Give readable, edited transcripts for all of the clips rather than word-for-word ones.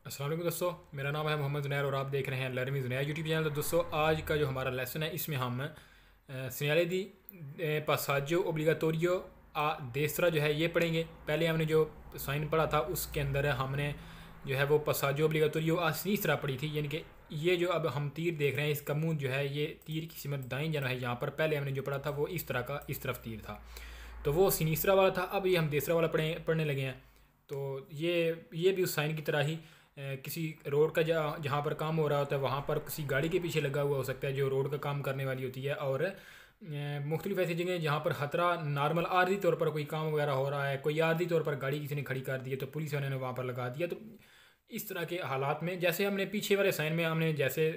अस्सलाम वालेकुम दोस्तों, मेरा नाम है मोहम्मद ज़ुनैर और आप देख रहे हैं लर्निंग ज़ुनैर यूट्यूब चैनल। तो दोस्तों, आज का जो हमारा लेसन है इसमें हम सिग्नाले दी पासाजो ओब्लिगाटोरियो आ देस्त्रा जो है ये पढ़ेंगे। पहले हमने जो साइन पढ़ा था उसके अंदर हमने जो है वो पासाजो ओब्लिगाटोरियो आ सिनिस्त्रा पढ़ी थी, यानी कि ये जो अब हम तीर देख रहे हैं इसका मुंह जो है ये तीर की सिमत दाईं जानब है। यहाँ पर पहले हमने जो पढ़ा था वो इस तरह का इस तरफ तीर था, तो वो सिनिस्त्रा वाला था। अब ये हम देसरा वाला पढ़ने लगे हैं। तो ये भी उस साइन की तरह ही किसी रोड का जहाँ पर काम हो रहा होता है वहाँ पर किसी गाड़ी के पीछे लगा हुआ हो सकता है जो रोड का काम करने वाली होती है। और मुख्तलिफ ऐसी जगह जहाँ पर ख़तरा नॉर्मल आर्जी तौर पर कोई काम वगैरह हो रहा है, कोई आर्जी तौर पर गाड़ी किसी ने खड़ी कर दी है तो पुलिस वाले ने वहाँ पर लगा दिया। तो इस तरह के हालात में जैसे हमने पीछे वाले साइन में हमने जैसे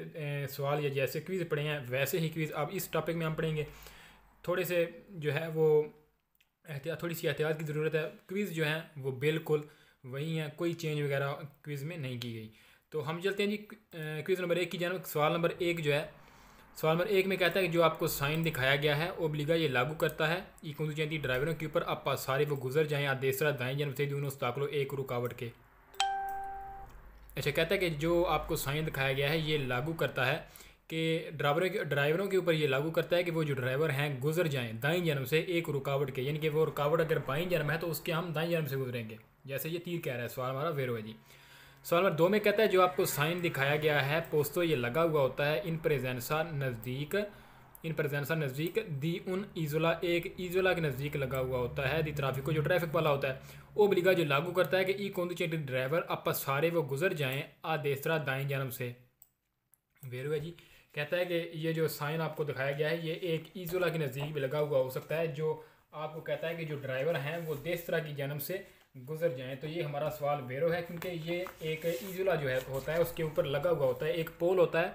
सवाल या जैसे क्विज़ पढ़े हैं वैसे ही क्विज़ अब इस टॉपिक में हम पढ़ेंगे। थोड़े से जो है वो एहतियात, थोड़ी सी एहतियात की ज़रूरत है। क्विज़ जो है वो बिल्कुल वही है, कोई चेंज वगैरह क्विज़ में नहीं की गई। तो हम चलते हैं जी क्विज़ नंबर 1 की जानब। सवाल नंबर 1 जो है, सवाल नंबर 1 में कहता है कि जो आपको साइन दिखाया गया है ओब्लिगा ये लागू करता है ई कंडुचेंती ड्राइवरों के ऊपर आप सारे वो गुजर जाएँ आ देसरा दाएं जानब से दोनों उस्ताकलो एक रुकावट के। अच्छा, कहता है कि जो आपको साइन दिखाया गया है ये लागू करता है कि ड्राइवरों के ऊपर ये लागू करता है कि वो जो ड्राइवर हैं गुजर जाएं दाईं जानब से एक रुकावट के, यानी कि वो रुकावट अगर बाईं जानब है तो उसके हम दाईं जानब से गुजरेंगे, जैसे ये तीर कह रहा है। सवाल हमारा वेरो है जी। सवाल नंबर 2 में कहता है जो आपको साइन दिखाया गया है पोस्तो ये लगा हुआ होता है इन प्रेजेंसा नज़दीक दी उन ईजोला एक ईजोला के नज़दीक लगा हुआ होता है दी ट्रैफिक को जो ट्रैफिक वाला होता है वो ओब्लिगा जो लागू करता है कि ई कंडुचेंटी ड्राइवर आपस सारे वो गुजर जाएं आ देसरा दाएं जानब से। वेरो है जी। कहता है कि ये जो साइन आपको दिखाया गया है ये एक ईजोला के नज़दीक भी लगा हुआ हो सकता है, जो आपको कहता है कि जो ड्राइवर हैं वो देसरा की जानब से गुजर जाएं। तो ये हमारा सवाल वेरो है, क्योंकि ये एक ईजोला जो है होता है उसके ऊपर लगा हुआ होता है, एक पोल होता है।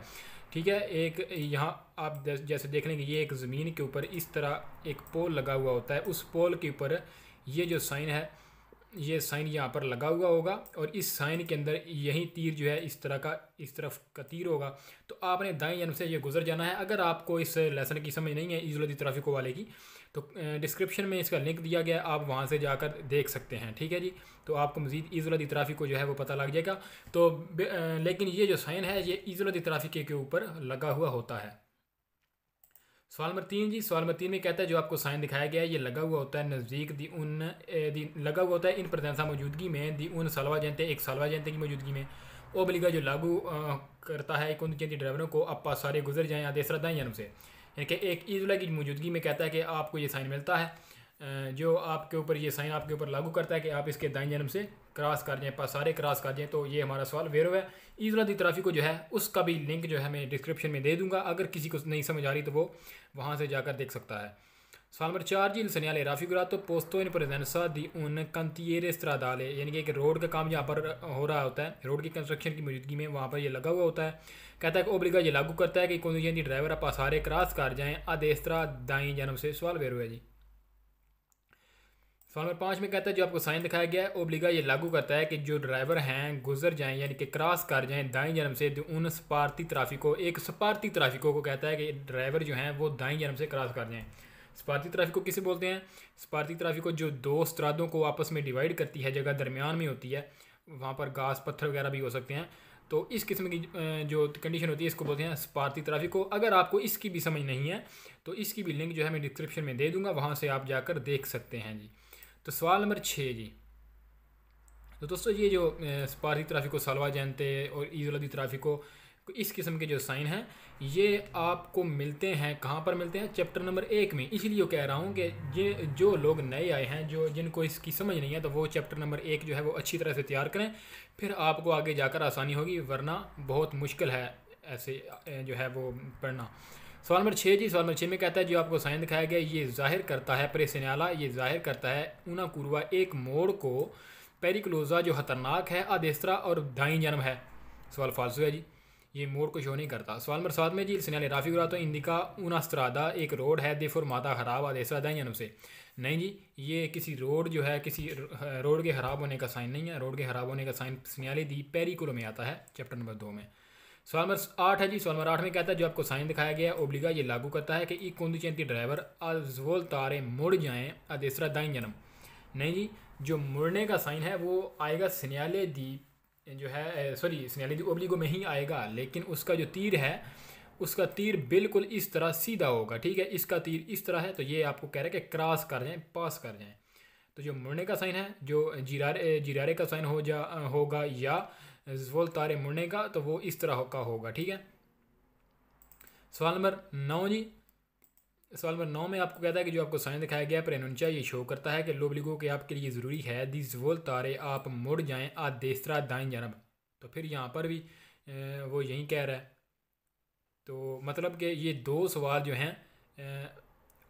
ठीक है, एक यहाँ आप जैसे देख लेंगे ये एक ज़मीन के ऊपर इस तरह एक पोल लगा हुआ होता है, उस पोल के ऊपर ये जो साइन है ये साइन यहाँ पर लगा हुआ होगा और इस साइन के अंदर यही तीर जो है इस तरह का इस तरफ का तीर होगा। तो आपने दाएं जानब से ये गुजर जाना है। अगर आपको इस लेसन की समझ नहीं है ईज़ुल दी ट्रैफिको वाले की तो डिस्क्रिप्शन में इसका लिंक दिया गया है, आप वहाँ से जाकर देख सकते हैं। ठीक है जी, तो आपको मज़ीद ईज़ुल दी ट्रैफिको जो है वो पता लग जाएगा। तो लेकिन ये जो साइन है ये ईज़ुल दी ट्रैफिक के ऊपर लगा हुआ होता है। सवाल नंबर 3 जी। सवाल नंबर 3 में कहता है जो आपको साइन दिखाया गया है ये लगा हुआ होता है नज़दीक लगा हुआ होता है इन प्रदेंसा मौजूदगी में दी उन सालवा जनते एक सालवा जनते की मौजूदगी में ओब्लिगा जो लागू करता है कंडुचेंती ड्राइवरों को आप सारे गुजर जाएँ देसरा दाएं जानब से, यानी कि एक ईजुला की मौजूदगी में कहता है कि आपको ये साइन मिलता है जो आपके ऊपर ये साइन आपके ऊपर लागू करता है कि आप इसके दाएं जानब से क्रॉस कर जाएँ, पास सारे क्रॉस कर जाएँ। तो ये हमारा सवाल वेरो है। ईज़ुल दी ट्रैफिको जो है उसका भी लिंक जो है मैं डिस्क्रिप्शन में दे दूंगा, अगर किसी को नहीं समझ आ रही तो वो वहाँ से जाकर देख सकता है। सवाल नंबर 4 जी। सनियाले राफिगुरातो पोस्तो इन प्रेजेंसा दी उन कंतिएरे स्त्रादाले, यानी कि एक रोड का काम जहाँ पर हो रहा होता है, रोड की कंस्ट्रक्शन की मौजूदगी में वहाँ पर ये लगा हुआ होता है। कहता है कि ओब्लिगा ये लागू करता है कि कंडुचेंती ड्राइवर आप सारे क्रॉस कर जाएँ अदेस्त्रा दाएं जानब से। सवाल वेरो है जी। सवाल नंबर 5 में कहता है जो आपको साइन दिखाया गया है ओब्लिगा ये लागू करता है कि जो ड्राइवर हैं गुजर जाएं यानी कि क्रॉस कर जाएं दाएं जानब से उन सपारती ट्रैफिको एक सपारती ट्रैफिको को कहता है कि ड्राइवर जो हैं वो दाएं जानब से क्रॉस कर जाएं। सपारती ट्रैफिको किसे बोलते हैं? सपारती ट्रैफिको जो दो स्त्रादों को आपस में डिवाइड करती है, जगह दरमियान में होती है, वहाँ पर घास पत्थर वगैरह भी हो सकते हैं। तो इस किस्म की जो कंडीशन होती है इसको बोलते हैं सपारती ट्रैफिको। अगर आपको इसकी भी समझ नहीं है तो इसकी भी लिंक जो है मैं डिस्क्रिप्शन में दे दूँगा, वहाँ से आप जाकर देख सकते हैं जी। तो सवाल नंबर 6 जी। तो दोस्तों ये जो स्पारती ट्रैफिको सालवा जानते और ईज़ुल दी ट्रैफिको इस किस्म के जो साइन हैं ये आपको मिलते हैं कहाँ पर मिलते हैं? चैप्टर नंबर 1 में। इसीलिए कह रहा हूँ कि ये जो लोग नए आए हैं जिनको इसकी समझ नहीं है तो वो चैप्टर नंबर 1 जो है वो अच्छी तरह से तैयार करें, फिर आपको आगे जाकर आसानी होगी, वरना बहुत मुश्किल है ऐसे जो है वो पढ़ना। सवाल नंबर 6 जी। सवाल नंबर 6 में कहता है जो आपको साइन दिखाया गया ये जाहिर करता है प्रेसिन्याला ये जाहिर करता है ऊना कुरवा एक मोड़ को पेरिक्लोजा जो खतरनाक है अदेस्त्रा और दाईं जानब है। सवाल फालसू है जी, ये मोड़ को शो नहीं करता। सवाल नंबर 7 में जी। सिन्याले राफी तो इंडिका ऊना स्त्रादा एक रोड है दे माता खराब अदेस्त्रा दाईं जानब से। नहीं जी, ये किसी रोड जो है किसी रोड के ख़राब होने का साइन नहीं है। रोड के ख़राब होने का साइन सिन्याले दी पेरिकुलो में आता है चैप्टर नंबर 2 में। सवाल नंबर 8 है जी। सवाल नंबर 8 में कहता है जो आपको साइन दिखाया गया है ओब्लिगा ये लागू करता है कि ई कंडुचेंती ड्राइवर अजवल तारे मुड़ जाएं अदेसरा दाईं जानब। नहीं जी, जो मुड़ने का साइन है वो आएगा सिन्याले दी जो है सॉरी सिग्नैली दी ओब्लिगो में ही आएगा, लेकिन उसका जो तीर है उसका तीर बिल्कुल इस तरह सीधा होगा, ठीक है। इसका तीर इस तरह है, तो ये आपको कह रहा है कि क्रॉस कर जाएं, पास कर जाएं। तो जो मुड़ने का साइन है, जो जिरारे का साइन होगा या ज़ोल्तारे मुड़ने का, तो वो इस तरह का होगा, ठीक है। सवाल नंबर 9 जी। सवाल नंबर 9 में आपको कहता है कि जो आपको साइन दिखाया गया है प्रेनुंचा, ये शो करता है कि लोब्लिगो के आपके लिए ज़रूरी है दी ज़ोल्तारे आप मुड़ जाएं आ देस्त्रा दाएं जानब। तो फिर यहाँ पर भी वो यही कह रहा है। तो मतलब कि ये दो सवाल जो हैं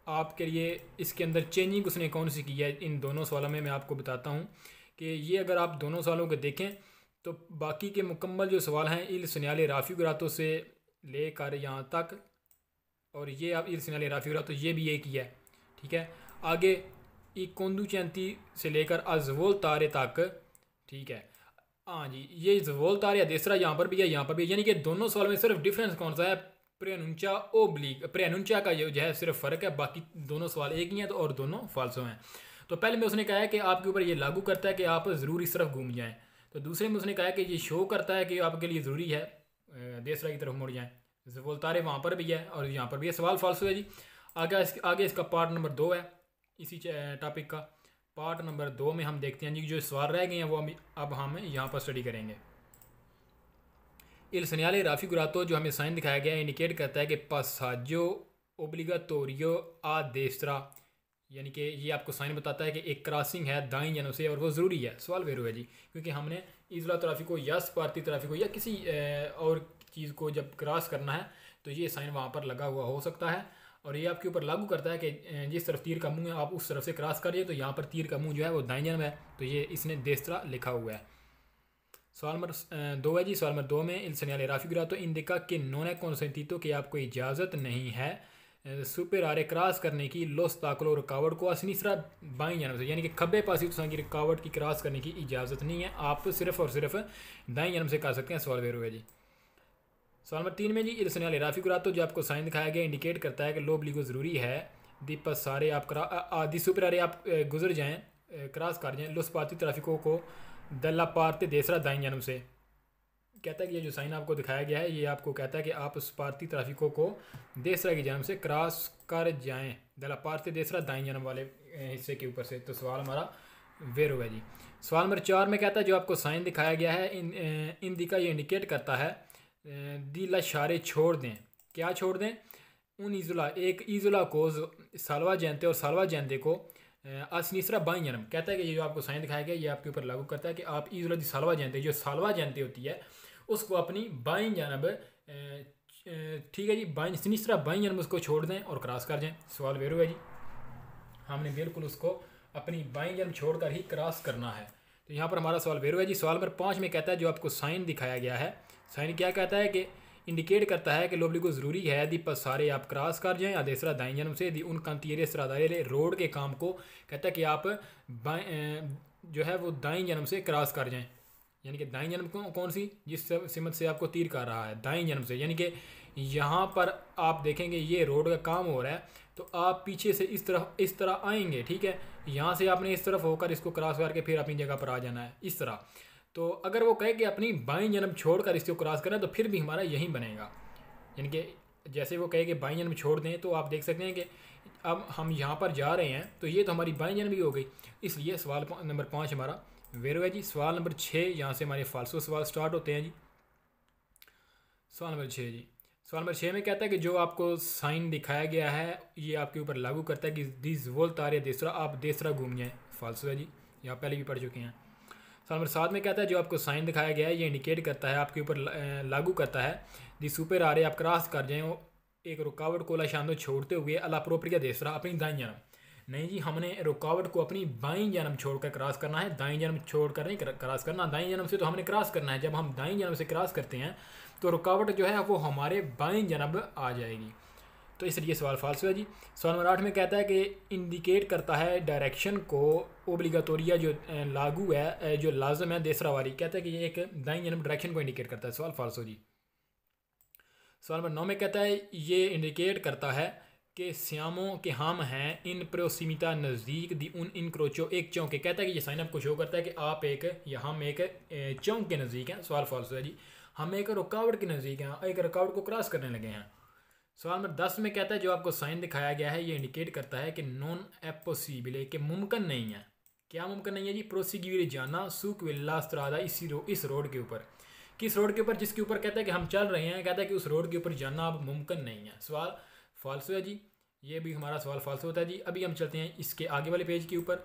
आपके लिए, इसके अंदर चेंजिंग उसने कौन सी की है इन दोनों सवालों में मैं आपको बताता हूँ कि ये अगर आप दोनों सवालों को देखें तो बाकी के मुकम्मल जो सवाल हैं इल सन्याले राफ़ी ग्रातों से लेकर यहाँ तक, और ये आप इल सन्याले राफ़ी ग्रातों ये भी एक ही है, ठीक है। आगे ई कोंदू चैंती से लेकर अजवोल तारे तक, ठीक है। हाँ जी, ये जवोल तारे या देसरा यहाँ पर भी है, यहाँ पर भी है, यानी कि दोनों सवाल में सिर्फ डिफरेंस कौन सा है, प्रेनुंचा ओब्लिक, प्रेनुंचा का जो है सिर्फ फ़र्क है, बाकी दोनों सवाल एक ही हैं, तो और दोनों फाल्सो हैं। तो पहले में उसने कहा है कि आपके ऊपर ये लागू करता है कि आप ज़रूर इस तरफ घूम जाएँ। तो दूसरे में उसने कहा है कि ये शो करता है कि आपके लिए ज़रूरी है देसरा की तरफ मुड़ जाएँ। जवोल तारे वहाँ पर भी है और यहाँ पर भी है, सवाल फाल्सो है जी। आगे इसका पार्ट नंबर 2 है इसी टॉपिक का। पार्ट नंबर 2 में हम देखते हैं जी जो सवाल रह गए हैं वो अब हम यहाँ पर स्टडी करेंगे। इल सन्याले राफ़ी गुरातो जो हमें साइन दिखाया गया है इंडिकेट करता है कि पासाजो ओब्लिगाटोरियो आ देस्त्रा, यानी कि ये आपको साइन बताता है कि एक क्रॉसिंग है दाईं जानब से और वो ज़रूरी है। सवाल वेरू है जी, क्योंकि हमने इजला ट्राफिको या स्पार्ती ट्राफिको या किसी और चीज़ को जब क्रॉस करना है तो ये साइन वहाँ पर लगा हुआ हो सकता है, और ये आपके ऊपर लागू करता है कि जिस तरफ तीर का मुंह है आप उस तरफ से क्रॉस करिए। तो यहाँ पर तीर का मुंह जो है वो दाईं जानब है, तो ये इसने देस्त्रा लिखा हुआ है। सवाल नंबर 2 है जी। सवाल नंबर 2 में इल सन्याले राफ़ी ग्रातो इंडिका के नोने कॉन्सेंटितो कि आपको इजाज़त नहीं है सुपर आरे क्रॉस करने की लोस ताकलो रुकावट को असनीसरा बाईं जानब से, यानी कि खब्बे पासी तुसां की रुकावट की क्रॉस करने की इजाज़त नहीं है, आप सिर्फ और सिर्फ दाईं जानब से कर सकते हैं। सवाल वेरू है जी। सवाल नंबर 3 में जी इल सन्याले राफ़ी ग्रातो जो आपको साइन दिखाया गया इंडिकेट करता है कि लोब्लिगो ज़रूरी है दीपक सारे आप आदि सुपर आरे आप गुजर जाएँ, क्रॉस कर जाएँ लोस पाती ट्राफिकों को दल्ला पारते देसरा दाईं जानब से। कहता है कि ये जो साइन आपको दिखाया गया है ये आपको कहता है कि आप उस पारती ट्राफिकों को देसरा की जानब से क्रॉस कर जाएं, दला पारते देसरा दाईं जानब वाले हिस्से के ऊपर से। तो सवाल हमारा वेरो है जी। सवाल नंबर 4 में कहता है जो आपको साइन दिखाया गया है इन दिका ये इंडिकेट करता है दिला शारे छोड़ दें। क्या छोड़ दें? उन ईजुला, एक ईजुला को सालवा जैनते और सालवा जैनते को असनीसरा बाईं जानब। कहता है कि ये जो आपको साइन दिखाया गया ये आपके ऊपर लागू करता है कि आप ईजुला दी सालवा जैनते, जो सालवा जैनते होती है उसको अपनी बाईं जानब, ठीक है जी, बाईं सनीसरा बाईं जानब उसको छोड़ दें और क्रॉस कर जाएं। सवाल वेरू है जी, हमने बिल्कुल उसको अपनी बाईं जानब छोड़ कर ही क्रॉस करना है। तो यहाँ पर हमारा सवाल वेरू है जी। सवाल नंबर 5 में कहता है जो आपको साइन दिखाया गया है, साइन क्या कहता है कि इंडिकेट करता है कि लोब्लिगो ज़रूरी है दी पस सारे आप क्रॉस कर जाएँ आदेसरा दाईं जानब से दी उन कंतीरे सरादारे रोड के काम को, कहता है कि आप जो है वो दाईं जानब से क्रॉस कर जाएँ, यानी कि दाईं जानब कौन सी, जिस सिमत से आपको तीर कर रहा है दाईं जानब से, यानी कि यहाँ पर आप देखेंगे ये रोड का काम हो रहा है तो आप पीछे से इस तरह आएंगे, ठीक है। यहाँ से आपने इस तरफ होकर इसको क्रॉस करके फिर अपनी जगह पर आ जाना है इस तरह। तो अगर वो कहे कि अपनी बाईं जानब छोड़कर इसको क्रॉस करें तो फिर भी हमारा यही बनेगा, यानी कि जैसे वो कहे कि बाईं जानब छोड़ दें तो आप देख सकते हैं कि अब हम यहाँ पर जा रहे हैं तो ये तो हमारी बाईं जानब ही हो गई, इसलिए सवाल नंबर 5 हमारा वेरू है जी। सवाल नंबर 6 यहाँ से हमारे फालसो सवाल स्टार्ट होते हैं जी। सवाल नंबर 6 जी। सवाल नंबर 6 में कहता है कि जो आपको साइन दिखाया गया है ये आपके ऊपर लागू करता है कि दिस वोल तारे देसरा आप देसरा घूम जाएँ। फालसो है जी, यहाँ पहले भी पढ़ चुके हैं। सवाल नंबर 7 में कहता है जो आपको साइन दिखाया गया है ये इंडिकेट करता है आपके ऊपर लागू करता है दी सुपर आ रहे आप क्रॉस कर जाएँ एक रुकावट को लाशांदो छोड़ते हुए अला प्रोप्रिया देसरा अपनी दाईं जानब। नहीं जी, हमने रुकावट को अपनी बाईं जानब छोड़कर क्रॉस करना है, दाईं जानब छोड़कर नहीं क्रॉस करना। दाईं जानब से तो हमने क्रॉस करना है, जब हम दाईं जानब से क्रॉस करते हैं तो रुकावट जो है वो हमारे बाईं जानब आ जाएगी, तो इसलिए सवाल फाल्सो है जी। सवाल नंबर 8 में कहता है कि इंडिकेट करता है डायरेक्शन को ओब्लिगाटोरिया जो लागू है जो लाजम है देसरा वाली, कहता है कि ये एक दाईं जानब डायरेक्शन को इंडिकेट करता है। सवाल फाल्सो जी। सवाल नंबर 9 में कहता है ये इंडिकेट करता है के स्यामों के हम हैं इन प्रोसीमिता नज़दीक दी उन इन क्रोचो एक चौंके। कहता है कि ये साइन आपको शो करता है कि आप एक या हम एक चौंक के नज़दीक हैं। सवाल फॉल्स है जी। हम एक रुकावट के नज़दीक हैं, एक रुकावट को क्रॉस करने लगे हैं। सवाल नंबर 10 में कहता है जो आपको साइन दिखाया गया है ये इंडिकेट करता है कि नॉन एपोसिबल कि मुमकिन नहीं है। क्या मुमकिन नहीं है जी? प्रोसीगियर जाना सूक विल्ला स्त्रादा इस रोड के ऊपर। किस रोड के ऊपर? जिसके ऊपर कहता है कि हम चल रहे हैं, कहता है कि उस रोड के ऊपर जाना अब मुमकिन नहीं है। सवाल फॉल्स है जी। ये भी हमारा सवाल फॉल्स होता है जी। अभी हम चलते हैं इसके आगे वाले पेज के ऊपर।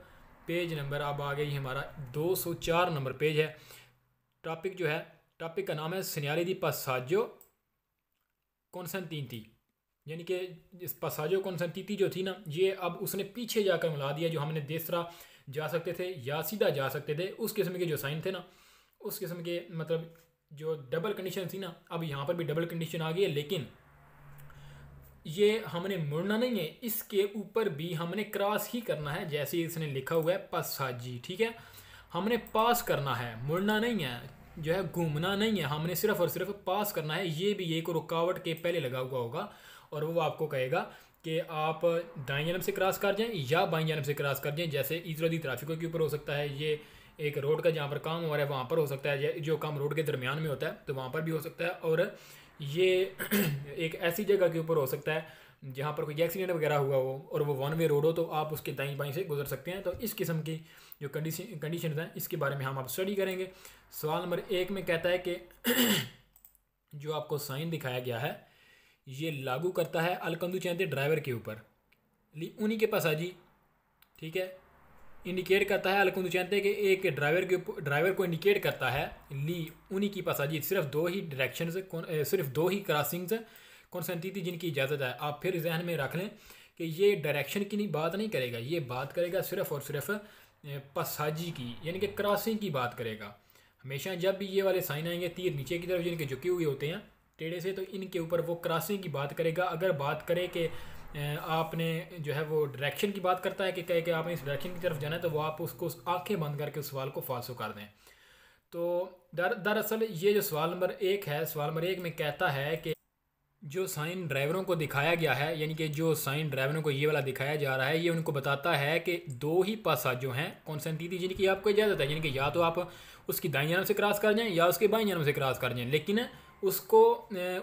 पेज नंबर अब आ गई हमारा 204 नंबर पेज है। टॉपिक जो है, टॉपिक का नाम है सेनाले दी पासाजो कॉन्सेंटीटी, यानी कि इस पासाजो कॉन्सेंटीटी जो थी ना, ये अब उसने पीछे जाकर मिला दिया। जो हमने देसरा जा सकते थे या सीधा जा सकते थे, उस किस्म के जो साइन थे ना, उस किस्म के मतलब जो डबल कंडीशन थी ना, अब यहाँ पर भी डबल कंडीशन आ गई है। लेकिन ये हमने मुड़ना नहीं है, इसके ऊपर भी हमने क्रॉस ही करना है। जैसे इसने लिखा हुआ है पासाजी, ठीक है, हमने पास करना है, मुड़ना नहीं है, जो है घूमना नहीं है, हमने सिर्फ और सिर्फ पास करना है। ये भी एक रुकावट के पहले लगा हुआ होगा और वो आपको कहेगा कि आप दाएं जानब से क्रॉस कर जाएं या बाएं जानब से क्रॉस कर जाएं। जैसे इजरादी ट्रैफिकों के ऊपर हो सकता है, ये एक रोड का जहाँ पर काम हो रहा है वहाँ पर हो सकता है, जो काम रोड के दरमियान में होता है तो वहाँ पर भी हो सकता है। और ये एक ऐसी जगह के ऊपर हो सकता है जहाँ पर कोई एक्सीडेंट वगैरह हुआ हो और वो वन वे रोड हो, तो आप उसके दाईं बाईं से गुजर सकते हैं। तो इस किस्म की जो कंडीशन हैं इसके बारे में हम आप स्टडी करेंगे। सवाल नंबर 1 में कहता है कि जो आपको साइन दिखाया गया है ये लागू करता है अलकंदू चैंते ड्राइवर के ऊपर ली उन्हीं के पास आजी, ठीक है, इंडिकेट करता है अलकंदू चैंते कि एक ड्राइवर को इंडिकेट करता है ली उन्हीं की पास आजी सिर्फ दो ही डायरेक्शन, सिर्फ दो ही क्रॉसिंग्स कॉन्सेंटी थी जिनकी इजाज़त है। आप फिर जहन में रख लें कि ये डायरेक्शन की बात नहीं करेगा, ये बात करेगा सिर्फ और सिर्फ पासाजी की, यानी कि क्रॉसिंग की बात करेगा। हमेशा जब भी ये वाले साइन आएंगे तीर नीचे की तरफ जिनके झुके हुए होते हैं टेढ़े से, तो इनके ऊपर वो क्रॉसिंग की बात करेगा। अगर बात करे कि आपने जो है वो डायरेक्शन की बात करता है कि कहे कि आपने इस डायरेक्शन की तरफ जाना है, तो वो आप उसको आंखें बंद करके उस सवाल को फाल्सो कर दें। तो दरअसल ये जो सवाल नंबर 1 है, सवाल नंबर 1 में कहता है कि जो साइन ड्राइवरों को दिखाया गया है, यानी कि जो साइन ड्राइवरों को ये वाला दिखाया जा रहा है, ये उनको बताता है कि दो ही पासा जो हैं कॉन्सेंटी जिनकी आपको इजाज़त है, यानी कि या तो आप उसकी दाईं जानब से क्रॉस कर जाएं या उसके बाईं जानब से क्रॉस कर जाएं, लेकिन उसको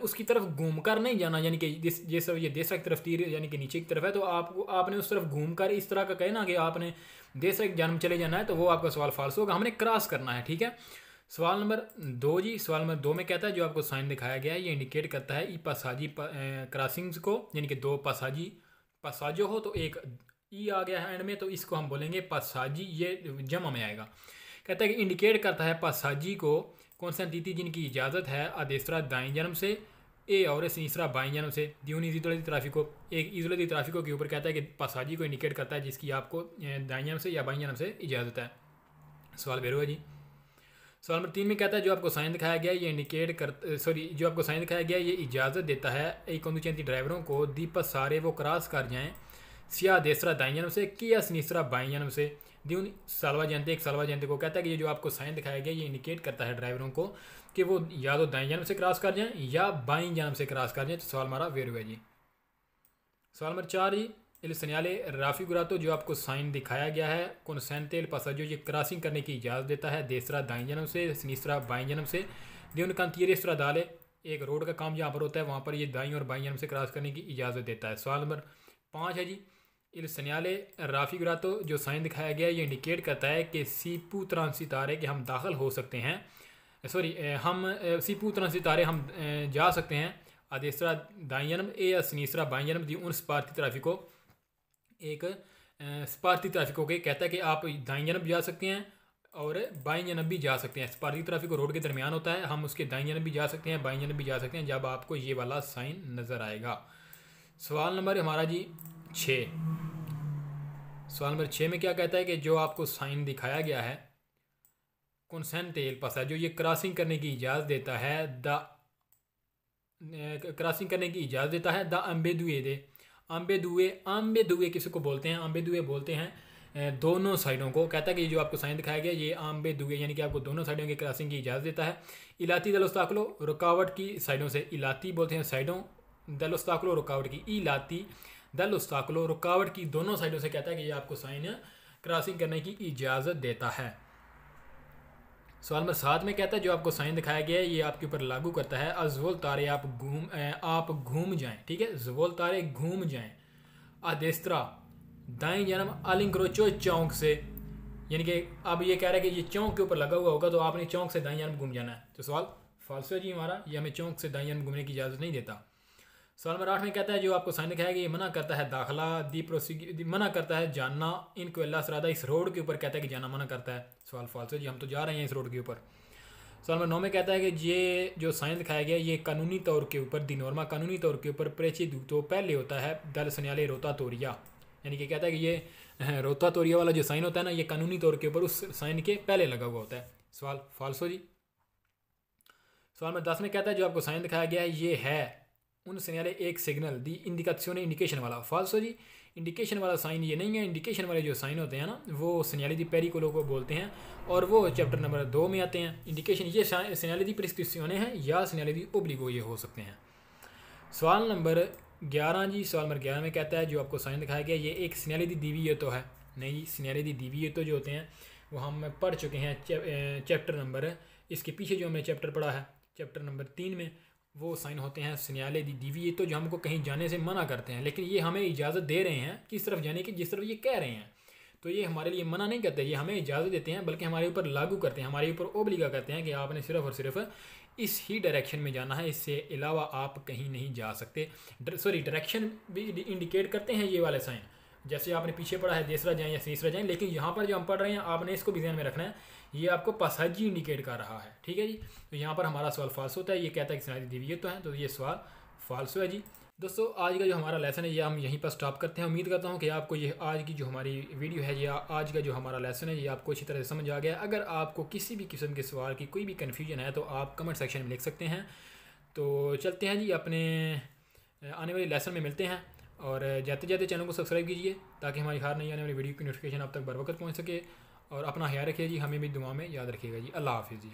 उसकी तरफ घूम कर नहीं जाना। यानी कि जिस ये देसरा की तरफ तीर यानी कि नीचे की तरफ है, तो आपने उस तरफ घूम कर इस तरह का कहना कि आपने देसरा की जानब चले जाना है, तो वो आपका सवाल फाल्स होगा। हमने क्रॉस करना है, ठीक है। सवाल नंबर 2 जी, सवाल नंबर 2 में कहता है जो आपको साइन दिखाया गया है ये इंडिकेट करता है ई पासाजी क्रॉसिंग्स को, यानी कि दो पासाजो हो तो एक ई आ गया है एंड में, तो इसको हम बोलेंगे पासाजी, ये जमा में आएगा। कहता है कि इंडिकेट करता है पासाजी को कॉन्सेंटी जिनकी इजाज़त है अदेसरा दाएं जानब से ए और तीसरा बाईं जानब से दियोन इजोलती ट्राफिको, एक इजोलती ट्राफिको के ऊपर कहता है कि पासाजी को इंडिकेट करता है जिसकी आपको दाएं जानब से या बाईं जानब से इजाज़त है। सवाल बेरो है जी। सवाल नंबर 3 में कहता है जो आपको साइन दिखाया गया ये इंडिकेट कर जो आपको साइन दिखाया गया ये इजाज़त देता है एक कंदुचेंती ड्राइवरों को दीपक सारे वो क्रॉस कर जाएं सिया देसरा दाईं जानब से किया सनीसरा बाईं जानब से दियोन सालवा जानते एक सालवा जानते को कहता है कि ये जो आपको साइन दिखाया गया ये इंडिकेट करता है ड्राइवरों को कि वो या तो दाईं जानब से क्रॉस कर जाएं या बाईं जानब से क्रॉस कर जाएं। तो सवाल हमारा वेर हुआ जी। सवाल नंबर 4 जी, इल सन्याले राफी गुरातो जो आपको साइन दिखाया गया है कॉन्सेंटे पासाजो ये क्रॉसिंग करने की इजाज़त देता है देसरा दाईं जानब से सनीसरा बाईं जानब से दियोन कांतीरेसरा दाले एक रोड का काम जहाँ पर होता है वहाँ पर ये दाईं और बाईं जानब से क्रॉस करने की इजाज़त देता है। सवाल नंबर 5 है जी, इल सन्याले राफी गुरातो जो साइन दिखाया गया ये इंडिकेट करता है कि सीपू सितारे के हम दाखिल हो सकते हैं, हम सीपू सितारे हम जा सकते हैं अदेसरा दाईं जानब ए या सनीसरा बाईं जानब दी उन स्पार्थी ट्रैफिको एक स्पार्थी ट्रैफिको के कहता है कि आप दाईं जानब जा सकते हैं और बाईं जानब भी जा सकते हैं। स्पार्थी ट्रैफिक रोड के दरमियान होता है, हम उसके दाईं जानब भी जा सकते हैं बाईं जानब भी जा सकते हैं जब आपको ये वाला साइन नज़र आएगा। सवाल नंबर हमारा जी 6, सवाल नंबर 6 में क्या कहता है कि जो आपको साइन दिखाया गया है कॉन्सेंटे पासा जो ये क्रॉसिंग करने की इजाज़त देता है द अम्बेदुए दे आम्बेदुए किसी को बोलते हैं, आम्बेदुए बोलते हैं दोनों साइडों को। कहता है कि जो आपको साइन दिखाया गया ये आम्बेदुए यानी कि आपको दोनों साइडों की क्रॉसिंग की इजाज़त देता है। इलाती दलोस्ताकलो रुकावट की साइडों से, इलाती बोलते हैं साइडों, दलोस्ताकलो रुकावट की, इलाती दल उस्ताकलो रुकावट की दोनों साइडों से कहता है कि ये आपको साइन क्रॉसिंग करने की इजाज़त देता है। सवाल नंबर 7 में कहता है जो आपको साइन दिखाया गया है ये आपके ऊपर लागू करता है। अजवल तारे आप घूम जाएं, ठीक है, जवल तारे घूम जाएं। आदेस्त्रा दाएं जानब अलिंक्रोचो चौंक से, यानी कि अब ये कह रहा है कि ये चौंक के ऊपर लगा हुआ होगा तो आपने चौंक से दाएं जानब घूम जाना है। तो सवाल फाल्सो है जी हमारा, ये हमें चौंक से दाएं जानब घूमने की इजाज़त नहीं देता। सवाल नंबर 8 में कहता है जो आपको साइन दिखाया गया ये मना करता है दाखिला मना करता है जानना इनको अल्लाह सरादा, इस रोड के ऊपर कहता है कि जाना मना करता है। सवाल फाल्सो जी, हम तो जा रहे हैं इस रोड के ऊपर। सवाल नंबर 9 में कहता है कि ये जो साइन दिखाया गया ये कानूनी तौर के ऊपर दी नॉर्मा कानूनी तौर के ऊपर प्रेची दूतो पहले होता है दल सन्याले रोता तोरिया, यानी कि कहता है कि ये रोता तोरिया वाला जो साइन होता है ना ये कानूनी तौर के ऊपर उस साइन के पहले लगा हुआ होता है। सवाल फाल्सो जी। सवाल नंबर 10 में कहता है जो आपको साइन दिखाया गया है ये है उन सिग्नल एक सिग्नल दी इंडिकेशन इंडिकेशन वाला। फाल्सो जी, इंडिकेशन वाला साइन ये नहीं है। इंडिकेशन वाले जो साइन होते हैं ना वो सिग्नल दी पेरिकोलो को बोलते हैं और वो चैप्टर नंबर 2 में आते हैं। इंडिकेशन ये सिग्नल दी प्रिस्क्रिप्शनें हैं या सिग्नल दी ओब्लिगो ये हो सकते हैं। सवाल नंबर 11 जी, सवाल नंबर 11 में कहता है जो आपको साइन दिखाया गया ये एक सिग्नल दी दीवी तो है नहीं। सिग्नल दी दीवी तो जो होते हैं वो हम पढ़ चुके हैं चैप्टर नंबर, इसके पीछे जो हमने चैप्टर पढ़ा है चैप्टर नंबर 3 में, वो साइन होते हैं सिग्नल दी दीवी तो जो हमको कहीं जाने से मना करते हैं, लेकिन ये हमें इजाज़त दे रहे हैं किस तरफ जाने की जिस तरफ ये कह रहे हैं। तो ये हमारे लिए मना नहीं करते, ये हमें इजाज़त देते हैं बल्कि हमारे ऊपर लागू करते हैं, हमारे ऊपर ओब्लिगा करते हैं कि आपने सिर्फ और सिर्फ इस ही डायरेक्शन में जाना है, इससे अलावा आप कहीं नहीं जा सकते। सॉरी, डायरेक्शन भी इंडिकेट करते हैं ये वाले साइन, जैसे आपने पीछे पढ़ा है दूसरा जाएँ या तीसरा जाएँ, लेकिन यहाँ पर जो हम पढ़ रहे हैं आपने इसको भी ध्यान में रखना है, ये आपको पासाजी इंडिकेट कर रहा है, ठीक है जी। तो यहाँ पर हमारा सवाल फाल्सो होता है, ये कहता है कि सिग्नल दी दीवी तो है, तो ये सवाल फाल्सो है जी। दोस्तों आज का जो हमारा लेसन है ये हम यहीं पर स्टॉप करते हैं। उम्मीद करता हूँ कि आपको ये आज की जो हमारी वीडियो है या आज का जो हमारा लेसन है ये आपको अच्छी तरह से समझ आ गया। अगर आपको किसी भी किस्म के सवाल की कोई भी कन्फ्यूजन है तो आप कमेंट सेक्शन में लिख सकते हैं। तो चलते हैं जी, अपने आने वाले लेसन में मिलते हैं और जाते जाते चैनल को सब्सक्राइब कीजिए ताकि हमारी हर नई आने वाली वीडियो की नोटिफिकेशन आप तक बर वक्त पहुँच सके। और अपना ख्याल रखिए जी, हमें भी दुआ में याद रखिएगा जी। अल्लाह हाफिज़ जी।